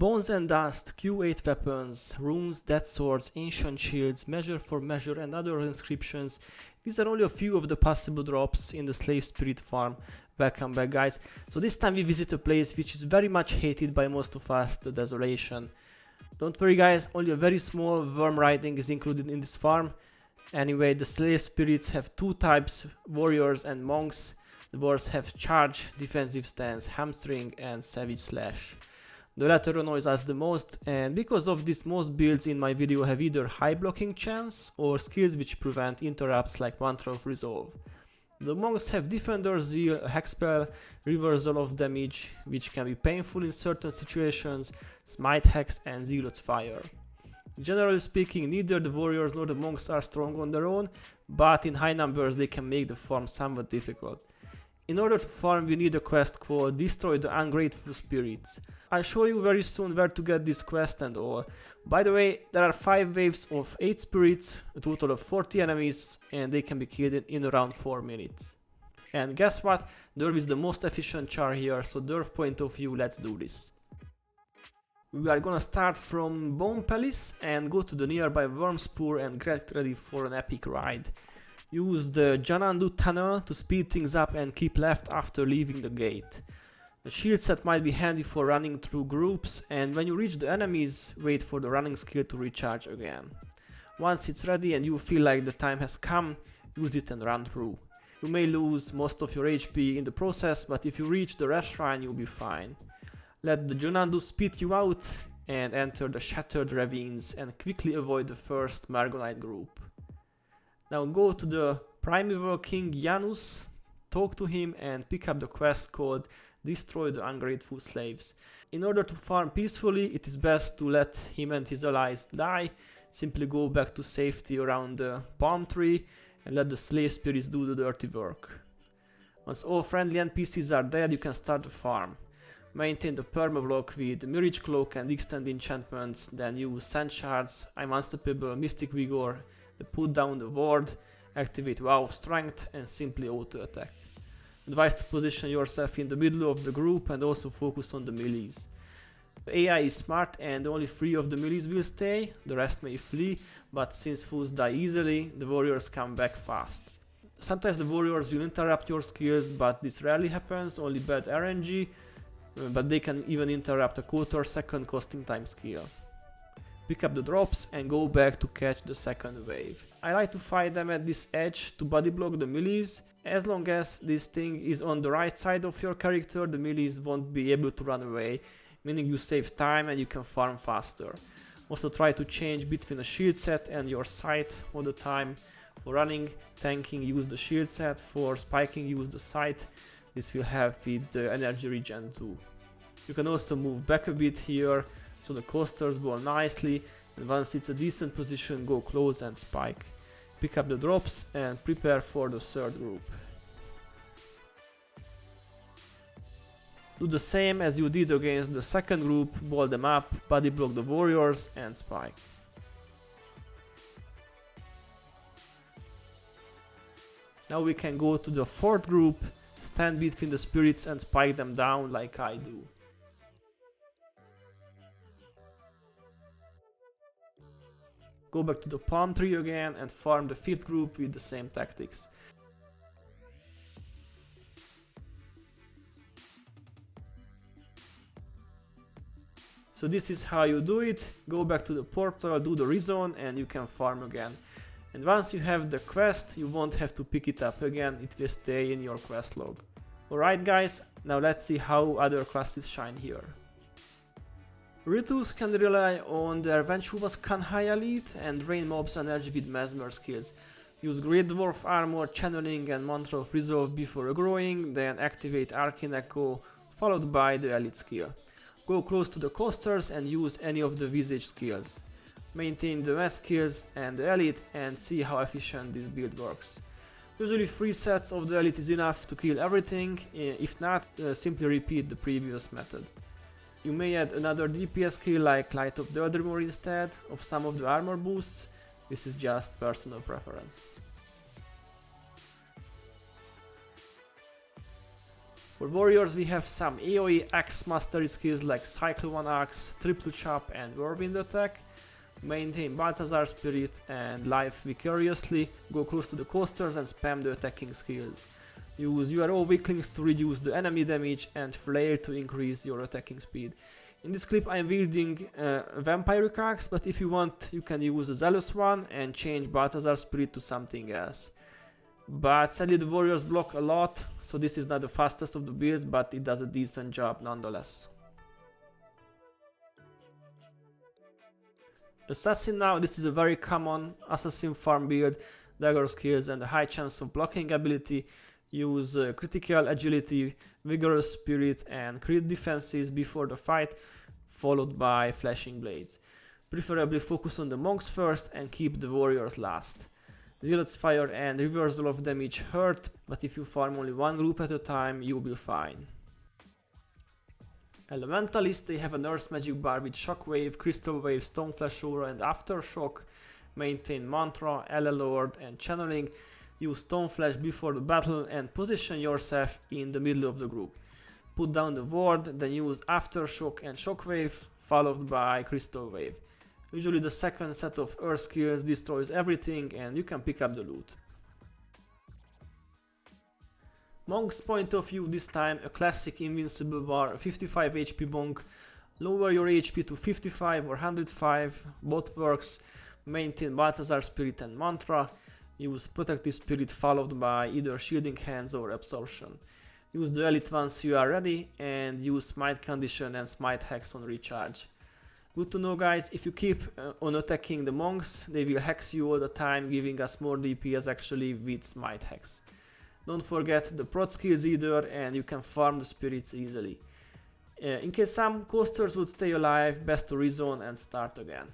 Bones and Dust, Q8 weapons, runes, dead swords, ancient shields, measure for measure and other inscriptions. These are only a few of the possible drops in the slave spirit farm. Welcome back, guys. So this time we visit a place which is very much hated by most of us, the Desolation. Don't worry guys, only a very small worm riding is included in this farm. Anyway, the slave spirits have two types, warriors and monks. The warriors have charge, defensive stance, hamstring and savage slash. The latter annoys us the most, and because of this most builds in my video have either high blocking chance or skills which prevent interrupts like Mantra of Resolve. The monks have Defender Zeal, a hex spell, reversal of damage which can be painful in certain situations, smite hex and zealous fire. Generally speaking, neither the warriors nor the monks are strong on their own, but in high numbers they can make the farm somewhat difficult. In order to farm we need a quest called Destroy the Ungrateful Spirits. I'll show you very soon where to get this quest and all. By the way, there are 5 waves of 8 spirits, a total of 40 enemies, and they can be killed in around 4 minutes. And guess what? Derv is the most efficient char here, so Derv point of view, let's do this. We are gonna start from Bone Palace and go to the nearby Wormspoor and get ready for an epic ride. Use the Janandu tunnel to speed things up and keep left after leaving the gate. The shield set might be handy for running through groups, and when you reach the enemies, wait for the running skill to recharge again. Once it's ready and you feel like the time has come, use it and run through. You may lose most of your HP in the process, but if you reach the rest shrine you'll be fine. Let the Janandu spit you out and enter the Shattered Ravines and quickly avoid the first Margonite group. Now go to the Primeval King Janus, talk to him and pick up the quest called Destroy the Ungrateful Slaves. In order to farm peacefully, it is best to let him and his allies die. Simply go back to safety around the palm tree and let the slave spirits do the dirty work. Once all friendly NPCs are dead, you can start the farm. Maintain the permablock with Mirage Cloak and extend enchantments, then use Sand Shards, I'm Unstoppable, Mystic Vigor, put down the ward, activate WoW Strength and simply auto attack. Advise to position yourself in the middle of the group and also focus on the melees. The AI is smart and only 3 of the melees will stay, the rest may flee, but since fools die easily, the warriors come back fast. Sometimes the warriors will interrupt your skills, but this rarely happens, only bad RNG, but they can even interrupt a quarter second costing time skill. Pick up the drops and go back to catch the second wave. I like to fight them at this edge to body block the melees. As long as this thing is on the right side of your character, the melees won't be able to run away, meaning you save time and you can farm faster. Also try to change between a shield set and your scythe all the time. For running, tanking, use the shield set. For spiking, use the scythe. This will help with the energy regen too. You can also move back a bit here, so the coasters ball nicely, and once it's a decent position, go close and spike. Pick up the drops and prepare for the third group. Do the same as you did against the second group, ball them up, body block the warriors and spike. Now we can go to the fourth group, stand between the spirits and spike them down like I do. Go back to the palm tree again and farm the 5th group with the same tactics. So this is how you do it. Go back to the portal, do the rezone and you can farm again. And once you have the quest, you won't have to pick it up again, it will stay in your quest log. Alright guys, now let's see how other classes shine here. Ritus can rely on their Venturas Kanhai Elite and drain mobs energy with Mesmer skills. Use Great Dwarf Armor, Channeling and Mantra of Resolve before growing, then activate Arcane Echo, followed by the Elite skill. Go close to the coasters and use any of the Visage skills. Maintain the Mass skills and the Elite and see how efficient this build works. Usually 3 sets of the Elite is enough to kill everything, if not, simply repeat the previous method. You may add another DPS skill like Light of the Eldermore instead of some of the armor boosts. This is just personal preference. For warriors we have some AoE axe mastery skills like Cyclone Axe, Triple Chop and Whirlwind Attack. Maintain Balthazar Spirit and Life Vicariously, go close to the coasters and spam the attacking skills. Use URO weaklings to reduce the enemy damage and Flail to increase your attacking speed. In this clip I'm wielding Vampiric Axe, but if you want you can use the Zealous one and change Balthazar Spirit to something else. But sadly the warriors block a lot, so this is not the fastest of the builds, but it does a decent job nonetheless. Assassin now, this is a very common assassin farm build, dagger skills and a high chance of blocking ability. Use critical agility, vigorous spirit and crit defenses before the fight, followed by flashing blades. Preferably focus on the monks first and keep the warriors last. Zealous fire and reversal of damage hurt, but if you farm only one group at a time, you'll be fine. Elementalists, they have a nurse magic bar with Shockwave, Crystal Wave, Stone Flash Aura and Aftershock. Maintain Mantra, Ele Lord and Channeling. Use Stone Flash before the battle and position yourself in the middle of the group. Put down the ward, then use Aftershock and Shockwave, followed by Crystal Wave. Usually the second set of earth skills destroys everything and you can pick up the loot. Monk's point of view, this time a classic invincible bar, 55 HP monk. Lower your HP to 55 or 105, both works. Maintain Balthazar Spirit and Mantra. Use Protective Spirit followed by either Shielding Hands or Absorption. Use the Elite once you are ready and use Smite Condition and Smite Hex on recharge. Good to know guys, if you keep on attacking the monks, they will hex you all the time, giving us more DPS actually with Smite Hex. Don't forget the prot skills either, and you can farm the spirits easily. In case some coasters would stay alive, best to rezone and start again.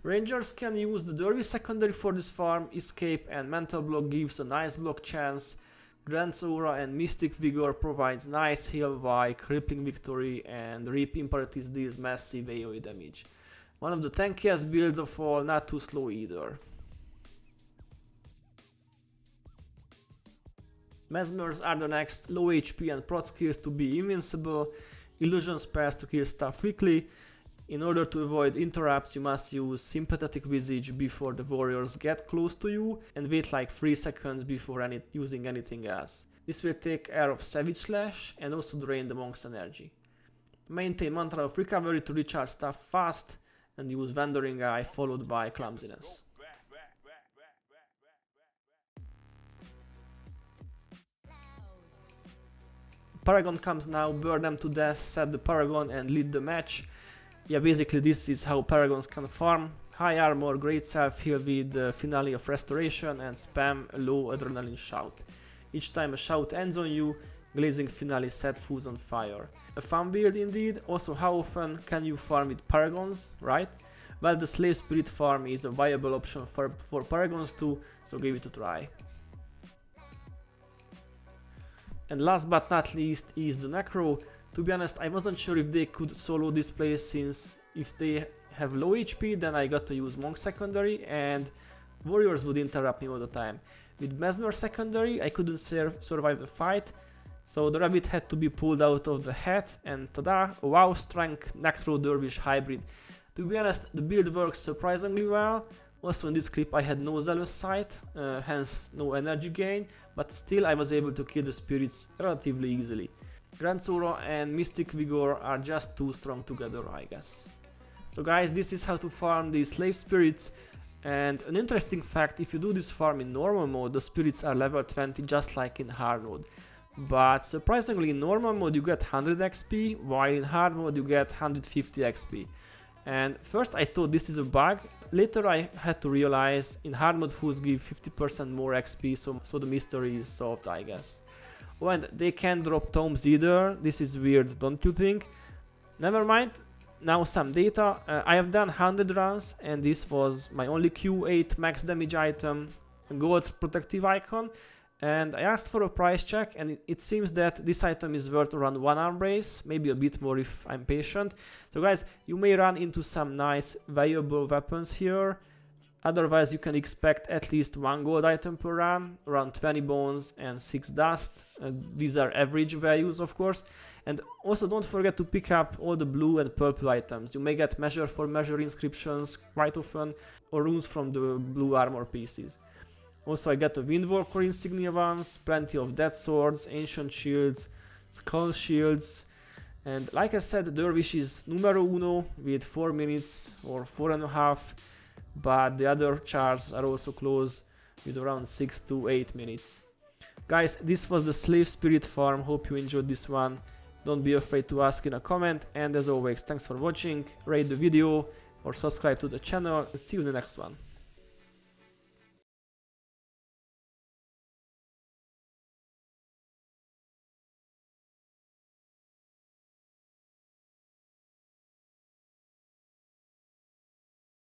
Rangers can use the dervish secondary for this farm. Escape and Mental Block gives a nice block chance. Grants Aura and Mystic Vigor provides nice heal while Crippling Victory and Reap Imperatrice deals massive AoE damage. One of the tankiest builds of all, not too slow either. Mesmers are the next, low HP and prot skills to be invincible, illusion spells to kill stuff quickly. In order to avoid interrupts, you must use Sympathetic Visage before the warriors get close to you and wait like 3 seconds before using anything else. This will take care of Savage Slash and also drain the monk's energy. Maintain Mantra of Recovery to recharge stuff fast and use Wandering Eye followed by Clumsiness. Paragon comes now, burn them to death, set the Paragon and lead the match. Yeah, basically this is how Paragons can farm. High armor, great self-heal with the Finale of Restoration and spam a low adrenaline shout. Each time a shout ends on you, Glazing Finale set fools on fire. A fun build indeed. Also, how often can you farm with Paragons, right? Well, the Slave Spirit farm is a viable option for Paragons too, so give it a try. And last but not least is the Necro. To be honest, I wasn't sure if they could solo this place, since if they have low HP then I got to use Monk secondary and warriors would interrupt me all the time. With Mesmer secondary I couldn't survive the fight, so the rabbit had to be pulled out of the hat and tada, a WoW strength Necro dervish hybrid. To be honest, the build works surprisingly well. Also in this clip I had no zealous scythe, hence no energy gain, but still I was able to kill the spirits relatively easily. Grand Aura and Mystic Vigor are just too strong together, I guess. So guys, this is how to farm these slave spirits, and an interesting fact, if you do this farm in normal mode, the spirits are level 20 just like in hard mode. But surprisingly in normal mode you get 100 XP, while in hard mode you get 150 XP. And first I thought this is a bug, later I had to realize in hard mode fools give 50% more XP, so the mystery is solved, I guess. Oh, and they can't drop tomes either, this is weird, don't you think? Never mind, now some data. I have done 100 runs and this was my only Q8 max damage item, a gold protective icon, and I asked for a price check and it seems that this item is worth around 1 arm brace, maybe a bit more if I'm patient. So guys, you may run into some nice valuable weapons here. Otherwise, you can expect at least 1 gold item per run, around 20 bones and 6 dust. These are average values, of course. And also don't forget to pick up all the blue and purple items. You may get measure for measure inscriptions quite often, or runes from the blue armor pieces. Also, I got the Windwalker insignia ones, plenty of dead swords, ancient shields, skull shields. And like I said, dervish is numero uno with 4 minutes or 4.5. But the other charts are also close with around 6 to 8 minutes. Guys, this was the Slave Spirit farm. Hope you enjoyed this one. Don't be afraid to ask in a comment, and as always, thanks for watching, rate the video or subscribe to the channel, and see you in the next one.